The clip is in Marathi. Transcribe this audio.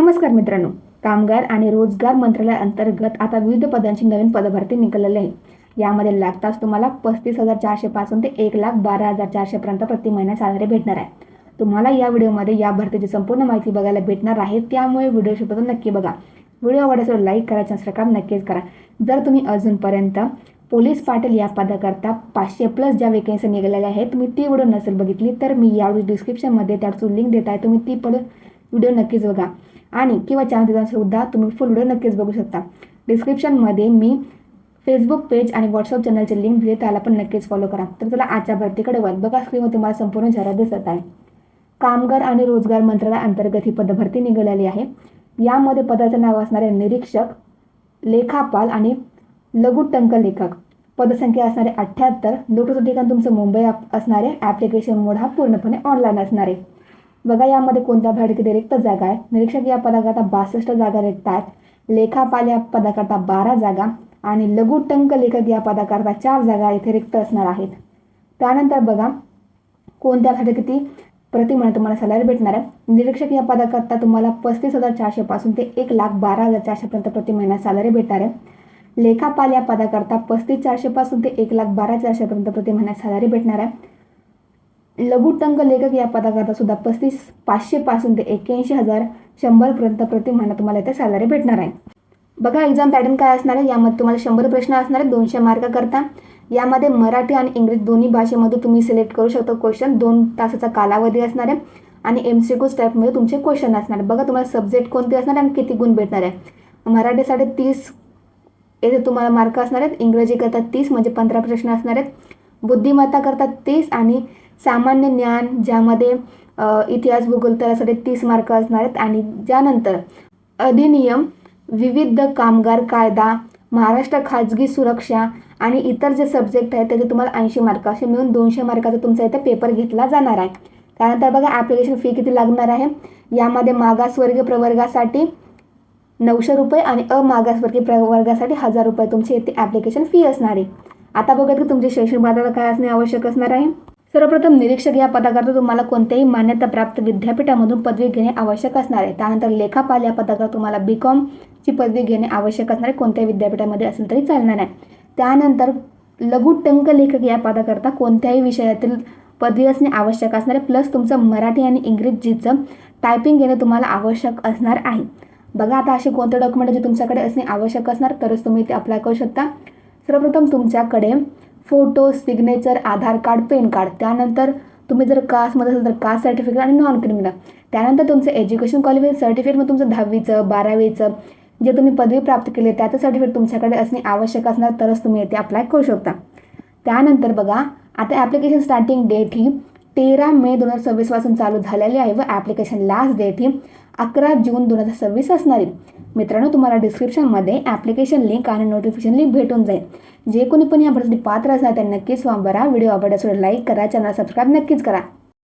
नमस्कार मित्रांनो, कामगार आणि रोजगार मंत्रालयाअंतर्गत आता विविध पदांची नवीन पदभरती निघालेली आहे. यामध्ये लागताच तुम्हाला 35,400 पासून ते 1,12,400 पर्यंत प्रति महिना सॅलरी भेटणार आहे. तुम्हाला या व्हिडिओमध्ये या भरतीची संपूर्ण माहिती बघायला भेटणार आहे, त्यामुळे व्हिडिओ शेवटपर्यंत नक्की बघा. व्हिडिओ आवडल्यास लाईक करा, सबस्क्राईब नक्कीच करा. जर तुम्ही अजूनपर्यंत पोलीस पाटील या पदाकरता 500+ ज्या वेकेन्सी निघालेल्या आहेत, तुम्ही ती व्हिडिओ नसेल बघितली तर मी यावेळी डिस्क्रिप्शनमध्ये त्याचं लिंक देत आहे, तुम्ही ती पण व्हिडिओ नक्कीच बघा. आणि किंवा चॅनल सुद्धा तुम्ही फुल व्हिडिओ नक्कीच बघू शकता. डिस्क्रिप्शनमध्ये मी फेसबुक पेज आणि व्हॉट्सअप चॅनलचे लिंक दिले, त्याला पण नक्कीच फॉलो करा. तर चला आजच्या भरतीकडे वळ. बघा स्क्रीनवर तुम्हाला संपूर्ण जाहिरात दिसत आहे. कामगार आणि रोजगार मंत्रालयाअंतर्गत ही पदभरती निघालेली आहे. यामध्ये पदाचं नाव असणारे निरीक्षक, लेखापाल आणि लघुटंक लेखक. पदसंख्या असणारे 78. नोटीसचं ठिकाण तुमचं मुंबई असणारे. ॲप्लिकेशन मोड हा पूर्णपणे ऑनलाईन असणार आहे. बघा यामध्ये कोणत्या किती रिक्त जागा आहे. निरीक्षक या पदाकरता 62 जागा रिक्त आहेत. लेखापाल या पदाकरता 12 जागा आणि लघुटंक लेखक या पदाकरता 4 जागा इथे रिक्त असणार आहेत. त्यानंतर बघा कोणत्या किती प्रति महिना तुम्हाला सॅलरी भेटणार आहे. निरीक्षक या पदाकरता तुम्हाला 35,400 पासून ते 1,12,400 पर्यंत प्रति महिना सॅलरी भेटणार आहे. लेखापाल या पदाकरता 35,400 पासून ते 1,12,400 पर्यंत प्रति महिना सॅलरी भेटणार आहे. लघुटंक लेखक या पदाकरता सुद्धा 35,500 पासून ते 81,100 पर्यंत प्रति महिना तुम्हाला इथे सॅलरी भेटणार आहे. बघा एक्झाम पॅटर्न काय असणार आहे. यामध्ये तुम्हाला 100 प्रश्न असणार आहे 200 मार्क करता. यामध्ये मराठी आणि इंग्रजी दोन्ही भाषेमध्ये तुम्ही सिलेक्ट करू शकता क्वेश्चन. 2 तासाचा कालावधी असणार आहे आणि MCQ टाईपमध्ये तुमचे क्वेश्चन असणार आहे. बघा तुम्हाला सब्जेक्ट कोणते असणार आणि किती गुण भेटणार आहे. मराठीसाठी 30 येथे तुम्हाला मार्क असणार आहेत. इंग्रजी करता 30 म्हणजे 15 प्रश्न असणार आहेत. बुद्धिमत्ता करता 30 आणि सामान्य ज्ञान ज्यामध्ये इतिहास भूगोल त्यासाठी 30 मार्क असणार आहेत. आणि ज्यानंतर अधिनियम, विविध कामगार कायदा, महाराष्ट्र खाजगी सुरक्षा आणि इतर जे सब्जेक्ट आहेत त्याचे तुम्हाला 80 मार्क असे मिळून 200 मार्काचा तुमचा इथे पेपर घेतला जाणार आहे. त्यानंतर बघा ॲप्लिकेशन फी किती लागणार आहे. यामध्ये मागासवर्गीय प्रवर्गासाठी 900 रुपये आणि अमागासवर्गीय प्रवर्गासाठी 1000 रुपये तुमची इथे ॲप्लिकेशन फी असणार आहे. आता बघा की तुमची शैक्षणिक पात्रता काय असणे आवश्यक असणार आहे. सर्वप्रथम निरीक्षक या पदाकरता तुम्हाला कोणत्याही मान्यताप्राप्त विद्यापीठामधून पदवी घेणे आवश्यक असणार आहे. त्यानंतर लेखापाल या पदाकरता तुम्हाला BCom पदवी घेणे आवश्यक असणार आहे. कोणत्याही विद्यापीठामध्ये असेल तरी चालणार आहे. त्यानंतर लघुटंक लेखक या पदाकरता कोणत्याही विषयातील पदवी असणे आवश्यक असणार आहे. प्लस तुमचं मराठी आणि इंग्रजीचं टायपिंग घेणे तुम्हाला आवश्यक असणार आहे. बघा आता असे कोणते डॉक्युमेंट जे तुमच्याकडे असणे आवश्यक असणार तरच तुम्ही ते अप्लाय करू शकता. सर्वप्रथम तुमच्याकडे फोटो, सिग्नेचर, आधार कार्ड, पॅन कार्ड. त्यानंतर तुम्ही जर कास्टमध्ये असेल तर कास्ट सर्टिफिकेट आणि नॉन क्रिमिनल. त्यानंतर तुमचं एज्युकेशन क्वालिफिकेशन सर्टिफिकेट तुमचं 10वीचं 12वीचं जे तुम्ही पदवी प्राप्त केली त्याचं सर्टिफिकेट तुमच्याकडे असणे आवश्यक असणार तरच तुम्ही येथे अप्लाय करू शकता. त्यानंतर बघा आता ॲप्लिकेशन स्टार्टिंग डेट ही 13 मे 2026 पासून चालू झालेली आहे व ॲप्लिकेशन लास्ट डेट ही 11 जून 2026 असणार आहे. मित्रांनो तुम्हाला डिस्क्रिप्शनमध्ये ॲप्लिकेशन लिंक आणि नोटिफिकेशन लिंक भेटून जाईल. जे कोणी पण या भरतीसाठी पात्र असणार त्यांनी नक्कीच फॉर्म भरा. व्हिडिओ आवडल्यास लाईक करा, चॅनल सबस्क्राईब नक्कीच करा.